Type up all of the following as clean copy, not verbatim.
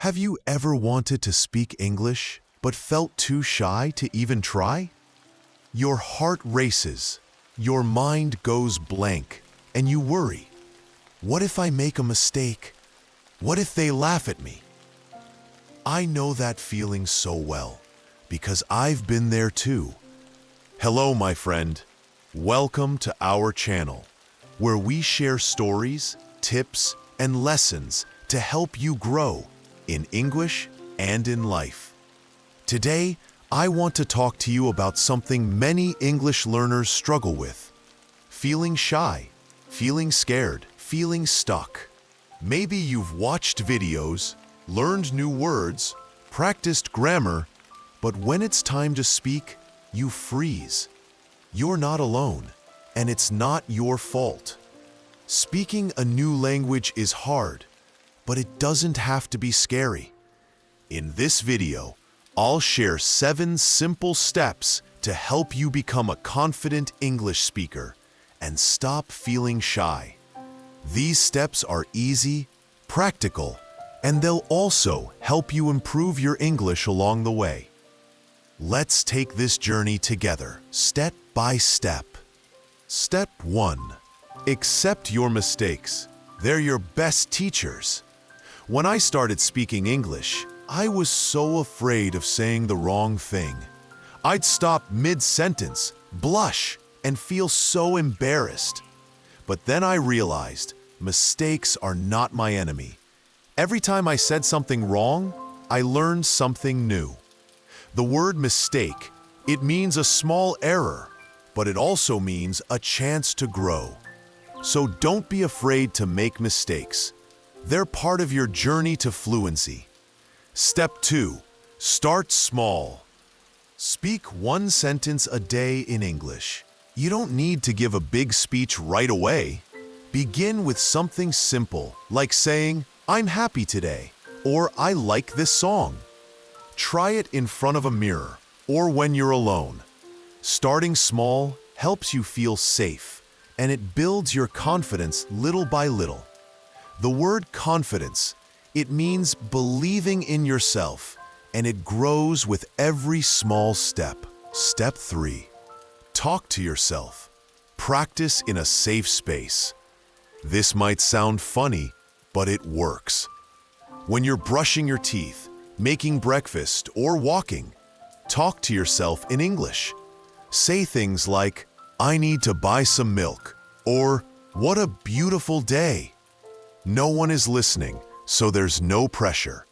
Have you ever wanted to speak English but felt too shy to even try? Your heart races, your mind goes blank, and you worry. What if I make a mistake? What if they laugh at me? I know that feeling so well because I've been there too. Hello, my friend. Welcome to our channel, where we share stories, tips, and lessons to help you grow in English and in life. Today, I want to talk to you about something many English learners struggle with: feeling shy, feeling scared, feeling stuck. Maybe you've watched videos, learned new words, practiced grammar, but when it's time to speak, you freeze. You're not alone, and it's not your fault. Speaking a new language is hard, but it doesn't have to be scary. In this video, I'll share 7 simple steps to help you become a confident English speaker and stop feeling shy. These steps are easy, practical, and they'll also help you improve your English along the way. Let's take this journey together, step by step. Step 1. Accept your mistakes. They're your best teachers. When I started speaking English, I was so afraid of saying the wrong thing. I'd stop mid-sentence, blush, and feel so embarrassed. But then I realized mistakes are not my enemy. Every time I said something wrong, I learned something new. The word mistake, it means a small error, but it also means a chance to grow. So don't be afraid to make mistakes. They're part of your journey to fluency. Step 2. Start small. Speak 1 sentence a day in English. You don't need to give a big speech right away. Begin with something simple, like saying, "I'm happy today," or "I like this song." Try it in front of a mirror or when you're alone. Starting small helps you feel safe, and it builds your confidence little by little. The word confidence, it means believing in yourself, and it grows with every small step. Step 3. Talk to yourself. Practice in a safe space. This might sound funny, but it works. When you're brushing your teeth, making breakfast, or walking, talk to yourself in English. Say things like, "I need to buy some milk," or "What a beautiful day." No one is listening, so there's no pressure.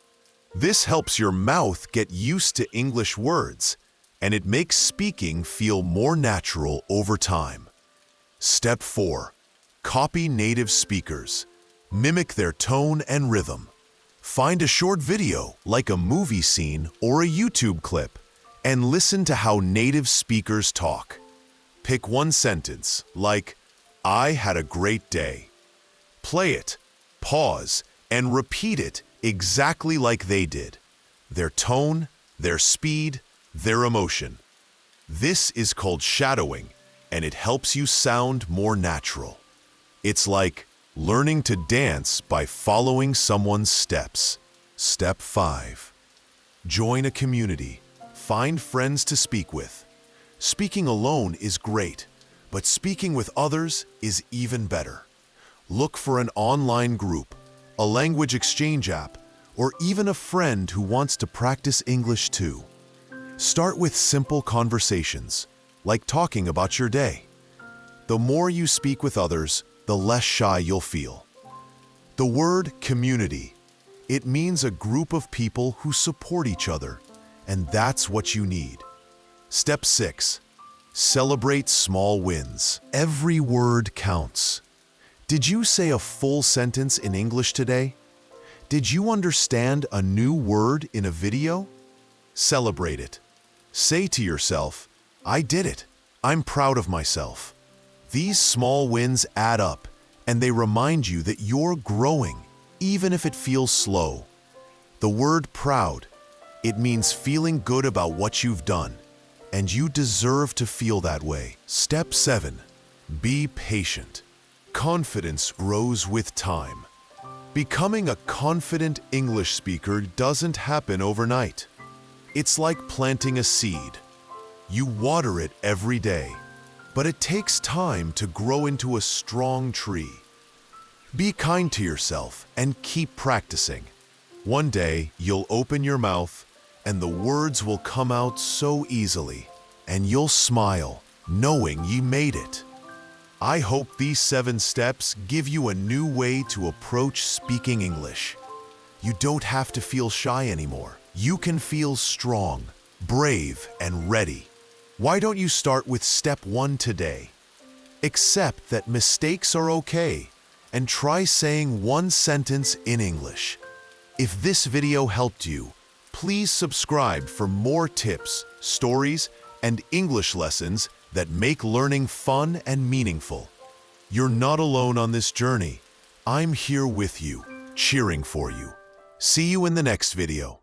This helps your mouth get used to English words, and it makes speaking feel more natural over time. Step 4. Copy native speakers. Mimic their tone and rhythm. Find a short video, like a movie scene or a YouTube clip, and listen to how native speakers talk. Pick 1 sentence, like, "I had a great day." Play it, pause, and repeat it exactly like they did. Their tone, their speed, their emotion. This is called shadowing, and it helps you sound more natural. It's like learning to dance by following someone's steps. Step 5. Join a community. Find friends to speak with. Speaking alone is great, but speaking with others is even better. Look for an online group, a language exchange app, or even a friend who wants to practice English too. Start with simple conversations, like talking about your day. The more you speak with others, the less shy you'll feel. The word community, it means a group of people who support each other, and that's what you need. Step 6. Celebrate small wins. Every word counts. Did you say a full sentence in English today? Did you understand a new word in a video? Celebrate it. Say to yourself, "I did it. I'm proud of myself." These small wins add up, and they remind you that you're growing, even if it feels slow. The word proud, it means feeling good about what you've done, and you deserve to feel that way. Step 7. Be patient. Confidence grows with time. Becoming a confident English speaker doesn't happen overnight. It's like planting a seed. You water it every day, but it takes time to grow into a strong tree. Be kind to yourself and keep practicing. One day, you'll open your mouth and the words will come out so easily, and you'll smile, knowing you made it. I hope these 7 steps give you a new way to approach speaking English. You don't have to feel shy anymore. You can feel strong, brave, and ready. Why don't you start with step 1 today? Accept that mistakes are okay and try saying one sentence in English. If this video helped you, please subscribe for more tips, stories, and English lessons that make learning fun and meaningful. You're not alone on this journey. I'm here with you, cheering for you. See you in the next video.